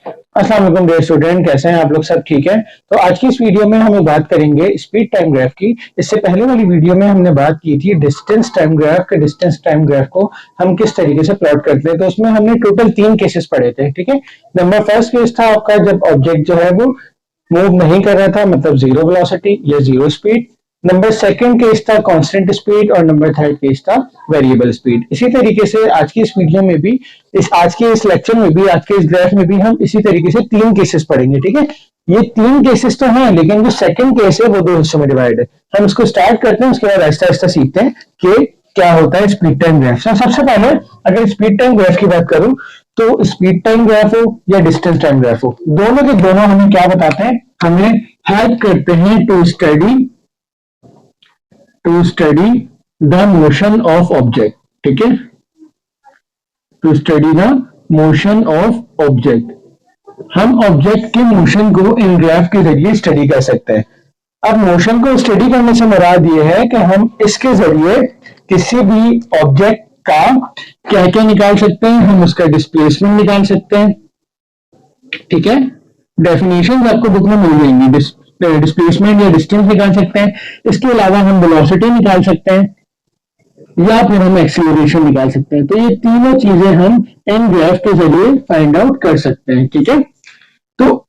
अस्सलाम वालेकुम dear student, कैसे हैं आप लोग? सब ठीक है? तो आज की इस वीडियो में हम बात करेंगे स्पीड टाइम ग्राफ की। इससे पहले वाली वीडियो में हमने बात की थी डिस्टेंस टाइम ग्राफ के। डिस्टेंस टाइम ग्राफ को हम किस तरीके से प्लॉट करते हैं, तो उसमें हमने टोटल 3 केसेस पढ़े थे। ठीक है, नंबर फर्स्ट केस था आपका जब ऑब्जेक्ट जो है वो मूव नहीं कर रहा था, मतलब जीरो वेलोसिटी या zero speed. Number second case था कांस्टेंट स्पीड और नंबर थर्ड केस था वेरिएबल स्पीड। इसी तरीके से आज की इस वीडियो में भी, आज के इस लेक्चर में भी, आज के इस ग्राफ में भी हम इसी तरीके से 3 केसेस पढ़ेंगे। ठीक है, ये 3 केसेस तो हैं, लेकिन जो सेकंड केस है वो 2 हिस्सों में डिवाइड है। हम इसको स्टार्ट करते हैं, उसके बाद आहिस्ता आहिस्ता सीखते हैं कि क्या होता है स्पीड टाइम ग्राफ। सबसे पहले अगर स्पीड टाइम ग्राफ की बात करूं, तो स्पीड टाइम ग्राफ हो या डिस्टेंस टाइम ग्राफ हो, दोनों के दोनों हमें क्या बताते हैं? हमें हेल्प करते हैं to study the motion of object. ठीक है, to study the motion of object. हम ऑब्जेक्ट के मोशन को इन ग्राफ के जरिए स्टडी कर सकते हैं। अब मोशन को स्टडी करने से मुराद ये है कि हम इसके जरिए किसी भी ऑब्जेक्ट का क्या क्या निकाल सकते हैं। हम उसका डिस्प्लेसमेंट निकाल सकते हैं। ठीक है, डेफिनेशन आपको बुक में मिल जाएंगी। डिस्प्लेसमेंट या डिस्टेंस निकाल सकते हैं। इसके अलावा हम वेलोसिटी निकाल सकते हैं या फिर हम एक्सीलरेशन निकाल सकते हैं। तो ये तीनों चीजें हम इन ग्राफ के जरिए फाइंड आउट कर सकते हैं। ठीक है, तो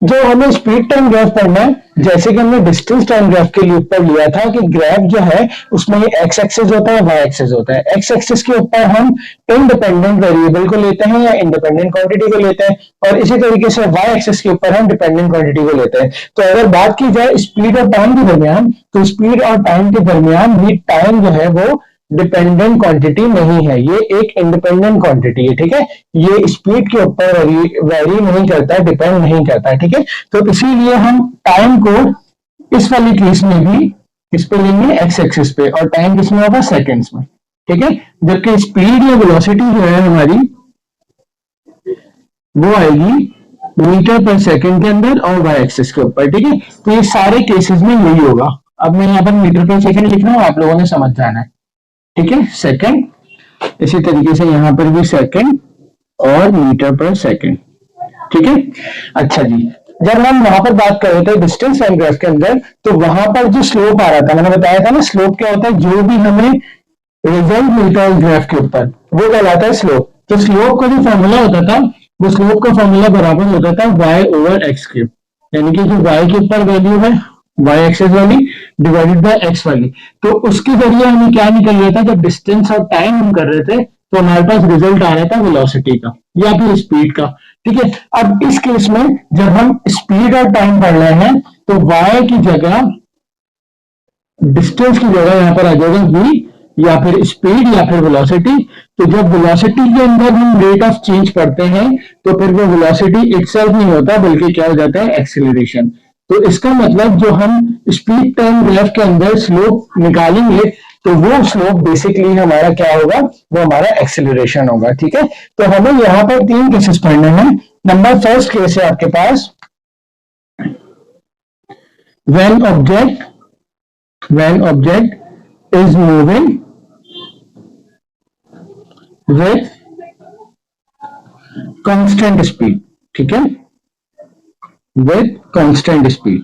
जो हमें स्पीड टाइम ग्राफ पढ़ना है, जैसे कि हमने डिस्टेंस टाइम ग्राफ के लिए ऊपर लिया था कि ग्राफ जो है उसमें एक्स एक्सिस होता है, वाई एक्सिस होता है। एक्स एक्सिस के ऊपर हम इंडिपेंडेंट वेरिएबल को लेते हैं या इंडिपेंडेंट क्वांटिटी को लेते हैं, और इसी तरीके से वाई एक्सिस के ऊपर हम डिपेंडेंट क्वांटिटी को लेते हैं। तो अगर बात की जाए स्पीड और टाइम के दरमियान, तो स्पीड और टाइम के दरमियान भी टाइम जो है वो डिपेंडेंट क्वांटिटी नहीं है, ये एक इंडिपेंडेंट क्वांटिटी है। ठीक है, ये स्पीड के ऊपर वेरी नहीं करता, डिपेंड नहीं करता। ठीक है, तो इसीलिए हम टाइम को इस वाली केस में भी इस पे लेंगे एक्स एक्सिस पे, और टाइम किसमें होगा? सेकंड्स में। ठीक है, जबकि स्पीड या वेलोसिटी जो है हमारी वो आएगी मीटर पर सेकंड के अंदर और वाई एक्सिस के ऊपर। ठीक है, तो ये सारे केसेस में यही होगा। अब मैं यहाँ पर मीटर पर सेकंड लिख रहा हूँ, आप लोगों ने समझ जाना है। ठीक है, सेकंड, इसी तरीके से यहां पर भी सेकंड और मीटर पर सेकंड। ठीक है, अच्छा जी, जब हम वहां पर बात कर रहे थे डिस्टेंस टाइम ग्राफ के अंदर, तो वहां पर जो स्लोप आ रहा था, मैंने बताया था ना, स्लोप क्या होता है? जो भी हमें रिजल्ट मिलता है ग्राफ के ऊपर वो कहलाता है स्लोप। तो स्लोप का जो फॉर्मूला होता था, वो स्लोप का फॉर्मूला बराबर होता था y ओवर एक्स क्यूब, यानी कि जो y के ऊपर वैल्यू है y एक्सेस वाली डिवाइडेड बाय x वाली। तो उसके जरिए हमें क्या निकल रहा था? जब डिस्टेंस और टाइम हम कर रहे थे तो हमारे पास रिजल्ट आ रहा था वेलोसिटी का या फिर स्पीड का। ठीक है, अब इस केस में जब हम स्पीड और टाइम पढ़ रहे हैं, तो y की जगह, डिस्टेंस की जगह यहां पर आ जाएगा v, या फिर स्पीड या फिर वेलोसिटी। तो जब वेलोसिटी के अंदर हम रेट ऑफ चेंज पढ़ते हैं, तो फिर वो वेलोसिटी इटसेल्फ नहीं होता, बल्कि क्या हो जाता है? एक्सीलरेशन। तो इसका मतलब जो हम स्पीड टाइम ग्राफ के अंदर स्लोप निकालेंगे, तो वो स्लोप बेसिकली हमारा क्या होगा? वो हमारा एक्सीलरेशन होगा। ठीक है, तो हमें यहाँ पर 3 केसेस पढ़ने हैं। नंबर फर्स्ट केस है आपके पास when object is moving with constant speed. ठीक है, विथ कांस्टेंट स्पीड।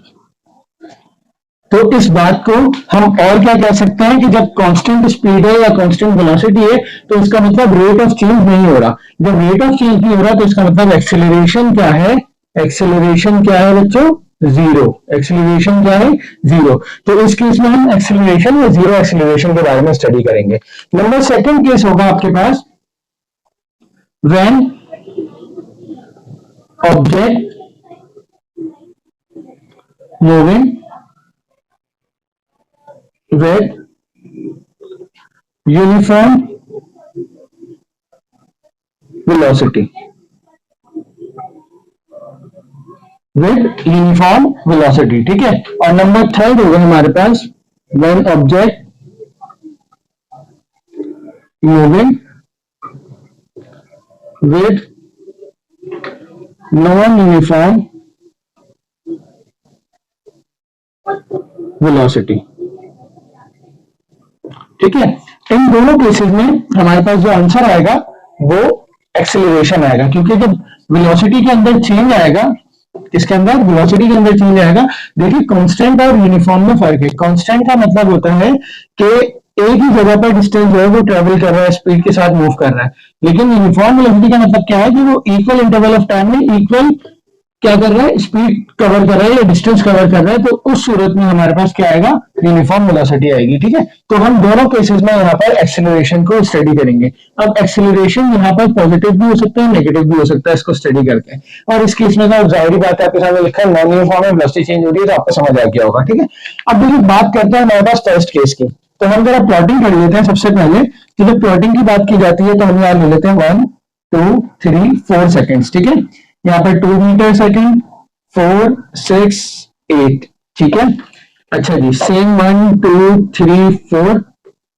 तो इस बात को हम और क्या कह सकते हैं कि जब कांस्टेंट स्पीड है या कांस्टेंट वेलोसिटी है, तो इसका मतलब रेट ऑफ चेंज नहीं हो रहा। जब रेट ऑफ चेंज नहीं हो रहा, तो इसका मतलब एक्सेलरेशन क्या है? एक्सेलरेशन क्या है बच्चों? जीरो। एक्सेलरेशन क्या है? जीरो। तो इस केस में हम एक्सेलरेशन या जीरो एक्सेलरेशन के बारे में स्टडी करेंगे। नंबर सेकंड केस होगा आपके पास when object moving with uniform velocity, ठीक है। और नंबर थर्ड होगा हमारे पास when object moving with non-uniform velocity। ठीक है, इन दोनों केसेस में हमारे पास जो आंसर आएगा वो एक्सेलरेशन आएगा, क्योंकि जब वेलोसिटी के अंदर चेंज आएगा, इसके अंदर वेलोसिटी के अंदर चेंज आएगा। देखिए कांस्टेंट और यूनिफॉर्म में फर्क है। कांस्टेंट का मतलब होता है कि एक ही जगह पर डिस्टेंस जो है वो ट्रेवल कर रहा है, स्पीड के साथ मूव कर रहा है। लेकिन यूनिफॉर्म वेलोसिटी का मतलब क्या है कि वो इक्वल इंटरवल ऑफ टाइम में इक्वल क्या कर रहा है, स्पीड कवर कर रहा है या डिस्टेंस कवर कर रहा है। तो उस सूरत में हमारे पास क्या आएगा, यूनिफॉर्म वेलोसिटी आएगी। ठीक है, तो हम दोनों केसेस में यहाँ पर एक्सेलरेशन को स्टडी करेंगे। अब एक्सेलरेशन यहाँ पर पॉजिटिव भी हो सकता है, नेगेटिव भी हो सकता है, इसको स्टडी करके। और इस केस में तो जाहिर बात है आपके सामने लिखा है नॉन यूनिफॉर्म में वेलोसिटी चेंज हो रही है, तो आपको समझ आ गया होगा। ठीक है, अब देखिए बात करते हैं हमारे पास फर्स्ट केस की। तो हम जरा प्लॉटिंग कर लेते हैं सबसे पहले। कि जब प्लॉटिंग की बात की जाती है तो हम यहाँ ले लेते हैं 1 2 3 4 सेकेंड। ठीक है, यहाँ पर 2 मीटर सेकेंड, 4 6 8। ठीक है, अच्छा जी, सेम 1 2 3 4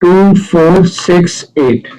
2 4 6 8,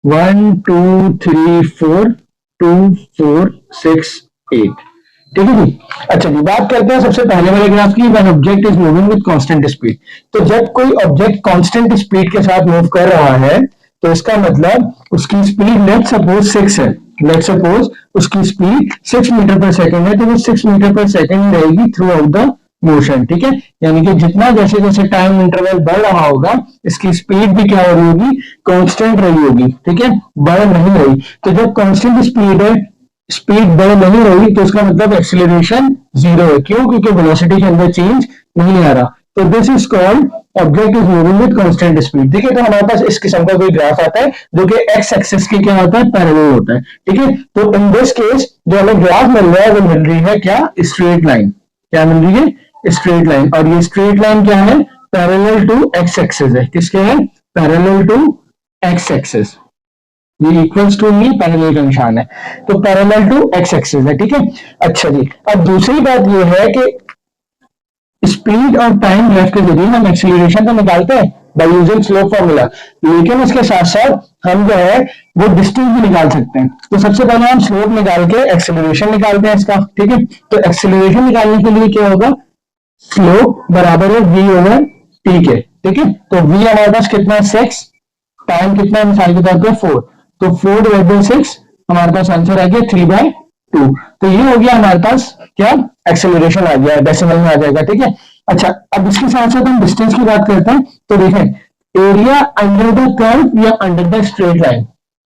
1 2 3 4 2 4 6 8। ठीक है जी। अच्छा जी, बात करते हैं सबसे पहले वाले ग्राफ की। When object is moving with constant speed. तो जब कोई ऑब्जेक्ट कांस्टेंट स्पीड के साथ मूव कर रहा है तो इसका मतलब उसकी स्पीड लेट सपोज 6 है, लेट सपोज उसकी स्पीड 6 मीटर पर सेकंड है, तो वो 6 मीटर पर सेकंड रहेगी थ्रू आउट द मोशन। ठीक है, यानी कि जितना जैसे जैसे टाइम इंटरवल बढ़ रहा होगा इसकी स्पीड भी क्या हो रही होगी, कांस्टेंट रही होगी। ठीक है, बढ़ नहीं रही। तो जब कांस्टेंट स्पीड है, स्पीड बढ़ नहीं रही, तो इसका मतलब एक्सीलरेशन जीरो है। क्यों? क्योंकि वेलोसिटी के अंदर चेंज नहीं आ रहा। तो this is called object is moving with constant speed. ठीक है, तो हमारे पास इस किस्म का कोई ग्राफ आता है जो कि एक्स एक्सिस के क्या होता है, पैरेलल होता है। ठीक है, तो इन दिस केस जो हमें ग्राफ मिल रहा है वो मिल रही है क्या, स्ट्रेट लाइन। क्या मिल रही है, स्ट्रेट लाइन। और ये स्ट्रेट लाइन क्या है, पैरेलल टू एक्स एक्सिस है। किसके है, पैरेलल टू एक्स एक्सिस। ये इक्वल्स टू नहीं, पैरेलल का निशान है, तो पैरेलल टू एक्स एक्सिस है। ठीक है, अच्छा जी, अब दूसरी बात ये है कि स्पीड और टाइम ग्राफ के जरिए हम एक्सीलरेशन तो निकालते हैं बाय यूजिंग स्लोप फॉर्मूला, लेकिन उसके साथ साथ हम जो है वो डिस्टेंस भी निकाल सकते हैं। तो सबसे पहले हम स्लोप निकाल के एक्सीलरेशन निकालते हैं इसका। ठीक है, तो एक्सीलरेशन निकालने के लिए क्या होगा, स्लोप बराबर है v ओवर टी के। ठीक है, तो v हमारे पास कितना है 6, टाइम कितना है मिसाल के तौर पर 4, तो 4 डिवाइड बाई 6 हमारे पास आंसर आ गया 3/2। तो ये हो गया हमारे पास क्या, एक्सेलरेशन आ गया, डेसिमल में आ जाएगा। ठीक है, अच्छा अब इसके साथ साथ हम डिस्टेंस की बात करते हैं। तो देखें एरिया अंडर द कर्व या under the straight line,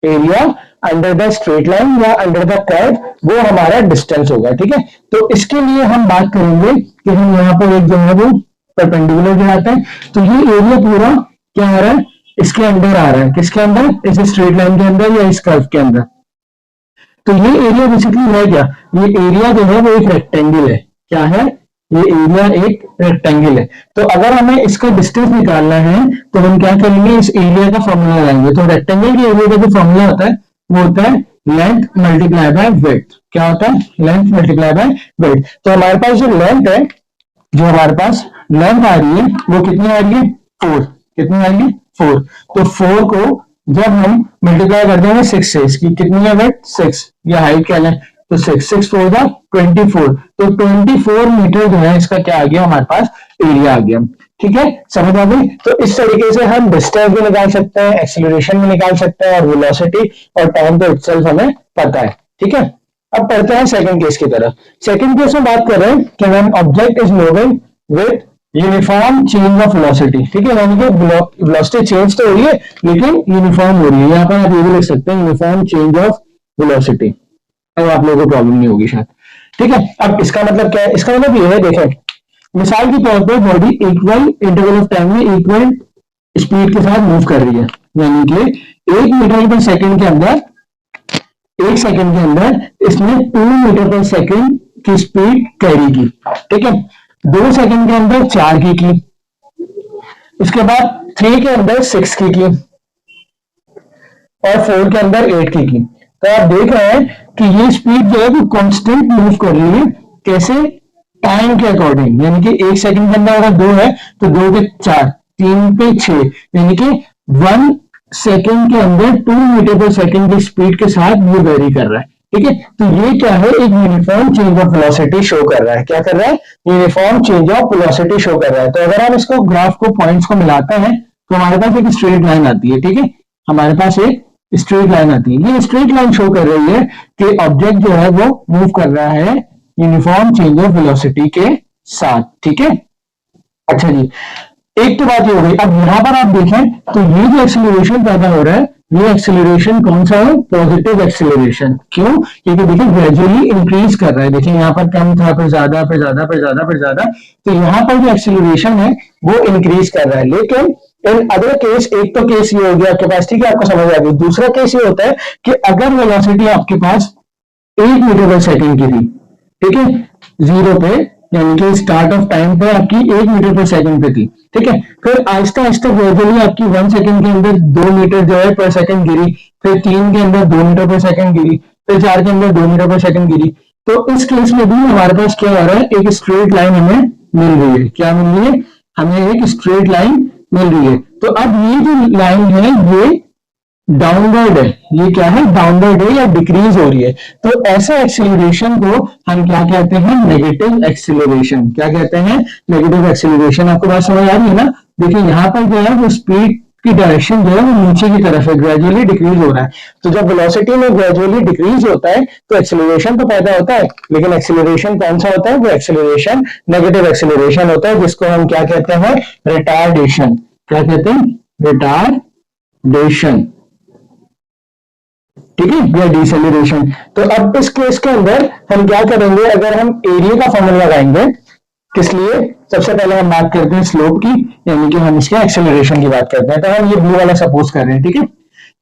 area under the straight line या अंडर द कर्व वो हमारा डिस्टेंस होगा। ठीक है, तो इसके लिए हम बात करेंगे कि हम यहाँ पर एक जो है वो परपेंडिकुलर गिराते हैं। तो ये एरिया पूरा क्या आ रहा है, इसके अंदर आ रहा है। किसके अंदर, इस स्ट्रेट लाइन के अंदर या इस कर्व के अंदर। तो ये एरिया बेसिकली है क्या, ये एरिया जो है वो एक रेक्टेंगल है। क्या है, ये एरिया एक रेक्टेंगल है। तो अगर हमें इसका डिस्टेंस निकालना है तो हम क्या करेंगे, इस एरिया का फॉर्मूला लगाएंगे। तो रेक्टेंगल के एरिया का जो फॉर्मूला होता है वो होता है लेंथ मल्टीप्लाई बाय विड्थ। क्या होता है, लेंथ मल्टीप्लाई बाय विड्थ। तो हमारे पास जो लेंथ है, जो हमारे पास लेंथ आ रही है वो कितनी आ रही है, 4। कितनी आ रही है, 4। तो 4 को जब हम मल्टीप्लाई कर देंगे 6 से, इसकी कितनी है वेट 6, या हाइट क्या है, तो 6 4 जा 24। तो 24 मीटर जो है इसका क्या आ गया हमारे पास, एरिया आ गया। ठीक है, समझ आ गई। तो इस तरीके से हम डिस्टेंस भी निकाल सकते हैं, एक्सीलरेशन भी निकाल सकते हैं, और वेलोसिटी और टाइम तो इटसेल्फ हमें पता है। ठीक है, अब पढ़ते हैं सेकंड केस की तरफ। सेकंड केस में बात कर रहे हैं कि when object is moving with uniform change of velocity. ठीक है, यानी कि वेलोसिटी चेंज तो हो रही है लेकिन यूनिफॉर्म हो रही है। यहाँ पर आप ये भी लिख सकते हैं यूनिफॉर्म चेंज ऑफ वेलोसिटी, अब आप लोगों को प्रॉब्लम नहीं होगी शायद। ठीक है, अब इसका मतलब क्या है, इसका मतलब ये है, देखें मिसाल के तौर पर body equal interval of time में इक्वल स्पीड के साथ मूव कर रही है, यानी कि 1 मीटर पर सेकंड के अंदर, 1 सेकंड के अंदर इसने 2 मीटर पर सेकंड की स्पीड कैरी की। ठीक है, 2 सेकंड के अंदर 4 की, उसके बाद 3 के अंदर 6 की और 4 के अंदर 8 की। तो आप देख रहे हैं कि ये स्पीड जो है वो कांस्टेंट मूव कर रही है। कैसे, टाइम के अकॉर्डिंग, यानी कि 1 सेकंड के अंदर अगर 2 है तो 2 पे 4, 3 पे 6, यानी कि 1 सेकंड के अंदर 2 मीटर पर सेकंड की स्पीड के साथ ये वेरी कर रहा है। ठीक है, तो ये क्या है, एक uniform change of velocity show कर रहा है। क्या कर रहा है, uniform change of velocity show कर रहा है। तो अगर हम इसको ग्राफ को पॉइंट्स को मिलाते हैं तो हमारे पास एक स्ट्रेट लाइन आती है। ठीक है, हमारे पास एक स्ट्रेट लाइन आती है। ये स्ट्रेट लाइन शो कर रही है कि ऑब्जेक्ट जो है वो मूव कर रहा है यूनिफॉर्म चेंज ऑफ वेलोसिटी के साथ। ठीक है, अच्छा जी, एक तो बात ये हो गई। अब यहां पर आप देखें तो ये जो एक्सेलरेशन पैदा हो रहा है, ये एक्सेलरेशन कौन सा है? Positive acceleration. क्यों? क्योंकि देखिए ग्रेजुअली इंक्रीज कर रहा है। देखिए यहाँ पर कम था, फिर ज्यादा, फिर ज्यादा, फिर ज्यादा, फिर ज्यादा। तो यहाँ पर जो एक्सेलरेशन है वो इंक्रीज कर रहा है। लेकिन इन अदर केस, एक तो केस ये हो गया आपके पास, ठीक है, आपको समझ आ गई। दूसरा केस ये होता है कि अगर वेलोसिटी आपके पास 1 मीटर पर सेकंड की थी, ठीक है, जीरो पे, यानी कि स्टार्ट ऑफ टाइम पे आपकी 1 मीटर पर सेकंड पे थी, ठीक है, फिर आहिस्ता आहिस्ता ग्रेजुअली आपकी 1 सेकंड के अंदर 2 मीटर जो है पर सेकंड गिरी, फिर 3 के अंदर 2 मीटर पर सेकंड गिरी, फिर 4 के अंदर 2 मीटर पर सेकंड गिरी। तो इस केस में भी हमारे पास क्या हो रहा है? एक स्ट्रेट लाइन हमें मिल रही है। क्या मिल रही है? हमें एक स्ट्रेट लाइन मिल रही है। तो अब ये जो लाइन है ये डाउनवर्ड है। ये क्या है? डाउनवर्ड है या डिक्रीज हो रही है। तो ऐसे एक्सेलरेशन को हम क्या कहते हैं? Negative acceleration. क्या कहते हैं? Negative acceleration. आपको बात समझ आ रही है ना? देखिए यहाँ पर जो है वो स्पीड की डायरेक्शन जो है वो नीचे की तरफ है, ग्रेजुअली डिक्रीज हो रहा है। तो जब वेलोसिटी में ग्रेजुअली डिक्रीज होता है तो एक्सेलरेशन तो पैदा होता है, लेकिन एक्सेलरेशन कौन सा होता है? वो एक्सेलरेशन नेगेटिव एक्सेलरेशन होता है, जिसको हम क्या कहते हैं? रिटार्डेशन। क्या कहते हैं? रिटार्डेशन। ठीक है, या डिसेलरेशन। तो अब इस केस के अंदर हम क्या करेंगे? अगर हम एरिया का फॉर्मूला लगाएंगे, किस लिए? सबसे पहले हम बात करते हैं स्लोप की, यानी कि हम इसके एक्सेलरेशन की बात करते हैं। तो हम ये ब्लू वाला सपोज कर रहे हैं, ठीक है।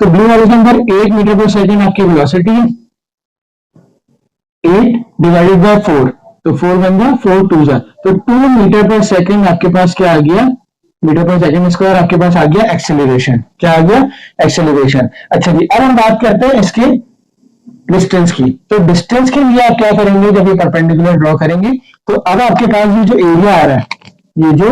तो ब्लू वाले के अंदर 1 मीटर पर सेकंड आपकी वेलोसिटी है, 8 डिवाइडेड बाय 4, तो 4 बन गया, 4 टू जा, तो 2 मीटर पर सेकंड आपके पास क्या आ गया? मीटर पर सेकंड स्क्वायर आपके पास आ गया एक्सेलरेशन। क्या आ गया? एक्सेलरेशन। अच्छा जी, अब हम बात करते हैं इसके डिस्टेंस की। तो डिस्टेंस के लिए आप क्या करेंगे? जब ये परपेंडिकुलर ड्रॉ करेंगे तो अब आपके पास ये जो एरिया आ रहा है, ये जो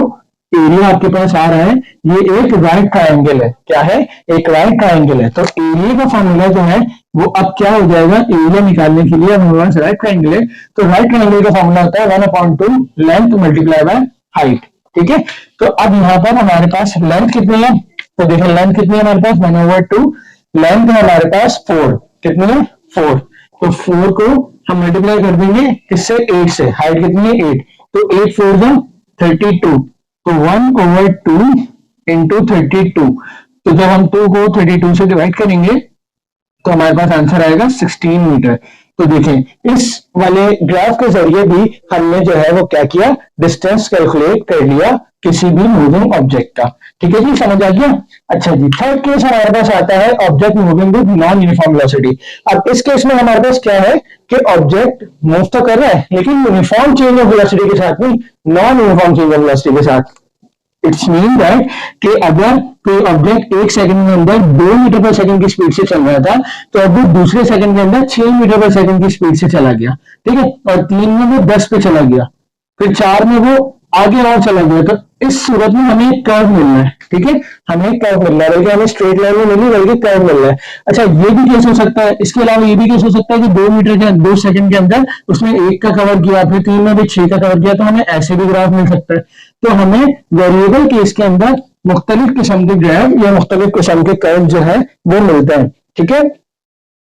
एरिया आपके पास आ रहा है, ये एक राइट ट्रायंगल है। क्या है? एक राइट ट्रायंगल है। तो एरिया का फॉर्मूला जो है वो अब क्या हो जाएगा? एरिया निकालने के लिए हमारे पास राइट ट्रायंगल है, तो राइट ट्रायंगल का फॉर्मूला होता है 1/2 लेंथ मल्टीप्लाई बाय हाइट। ठीक है, तो अब यहाँ पर हमारे पास लेंथ कितनी है? तो देखिए लेंथ कितनी है हमारे पास? 1/2। लेंथ है हमारे पास 4। कितनी है? 4। तो 4 को हम मल्टीप्लाई कर देंगे किससे? 8 से। हाइट कितनी है? 8। तो 8 4 जा 32, तो 1/2 इंटू 32। तो जब हम 2 को 32 से डिवाइड करेंगे तो हमारे पास आंसर आएगा 16 मीटर। तो देखें इस वाले ग्राफ के जरिए भी हमने जो है वो क्या किया? डिस्टेंस कैलकुलेट कर लिया किसी भी मूविंग ऑब्जेक्ट का। ठीक है जी, समझ आ गया? अच्छा जी, थर्ड केस हमारे पास आता है object moving with non uniform velocity. अब इस केस में हमारे पास क्या है कि ऑब्जेक्ट मूव तो कर रहा है लेकिन यूनिफॉर्म चेंज ऑफ वेलोसिटी के साथ नहीं, non uniform change of velocity के साथ। इट्स मीन दैट कि अगर कोई ऑब्जेक्ट 1 सेकंड के अंदर 2 मीटर पर सेकंड की स्पीड से चल रहा था तो अब वो दूसरे सेकंड के अंदर 6 मीटर पर सेकंड की स्पीड से चला गया, ठीक है, और 3 में वो 10 पे चला गया, फिर 4 में वो आगे और चला गया। तो इस सूरत में हमें एक कर्व मिलना है, ठीक है, हमें एक कर्व मिलना है, बल्कि हमें स्ट्रेट लाइन में नहीं बल्कि कर्व मिल रहा है। अच्छा, ये भी केस हो सकता है, इसके अलावा ये भी केस हो सकता है कि 2 सेकंड के अंदर उसने 1 का कवर किया, फिर 3 में भी 6 का कवर किया, तो हमें ऐसे भी ग्राफ मिल सकता है। तो हमें वेरिएबल केस के अंदर मुख्तलिफ किस्म के ग्राफ या मुख्तलिफ किस्म के कर्व जो है वो मिलते हैं। ठीक है,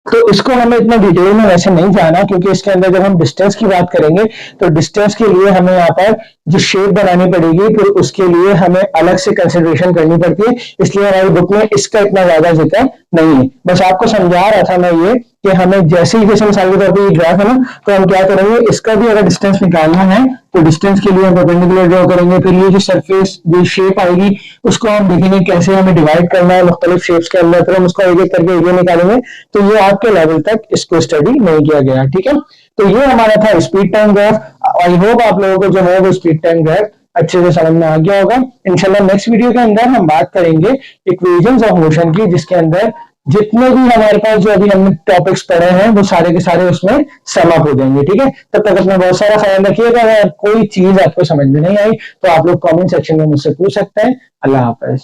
तो इसको हमें इतना डिटेल में वैसे नहीं जाना, क्योंकि इसके अंदर जब हम डिस्टेंस की बात करेंगे तो डिस्टेंस के लिए हमें यहाँ पर जो शेप बनानी पड़ेगी, फिर उसके लिए हमें अलग से कंसिडरेशन करनी पड़ती है, इसलिए हमारी बुक में इसका इतना ज्यादा जिक्र नहीं है। बस आपको समझा रहा था मैं ये कि हमें जैसे ही जैसे मिसाल के तौर पर ये ग्राफ है ना, तो हम क्या करेंगे, इसका भी अगर डिस्टेंस निकालना है तो डिस्टेंस के लिए हम परपेंडिकुलर ड्रॉ करेंगे, फिर ये जो सरफेस जो शेप आएगी उसको हम देखेंगे कैसे हमें डिवाइड करना है मुख्तलिफ शेप्स के अंदर, फिर हम उसको एक एक करके एरिया निकालेंगे। तो ये आपके लेवल तक इसको स्टडी नहीं किया गया, ठीक है। तो ये हमारा था speed time graph. I hope आप लोगों को जो है वो स्पीड टाइम ग्राफ अच्छे से समझ में आ गया होगा। इंशाल्लाह नेक्स्ट वीडियो के अंदर हम बात करेंगे इक्वेशंस ऑफ मोशन की, जिसके अंदर जितने भी हमारे पास जो अभी हमने टॉपिक्स पढ़े हैं वो सारे के सारे उसमें सम अप हो जाएंगे, ठीक है। तब तक अपना बहुत सारा ख्याल रखिएगा। अगर कोई चीज आपको समझ में नहीं आई तो आप लोग कमेंट सेक्शन में मुझसे पूछ सकते हैं। अल्लाह हाफिज।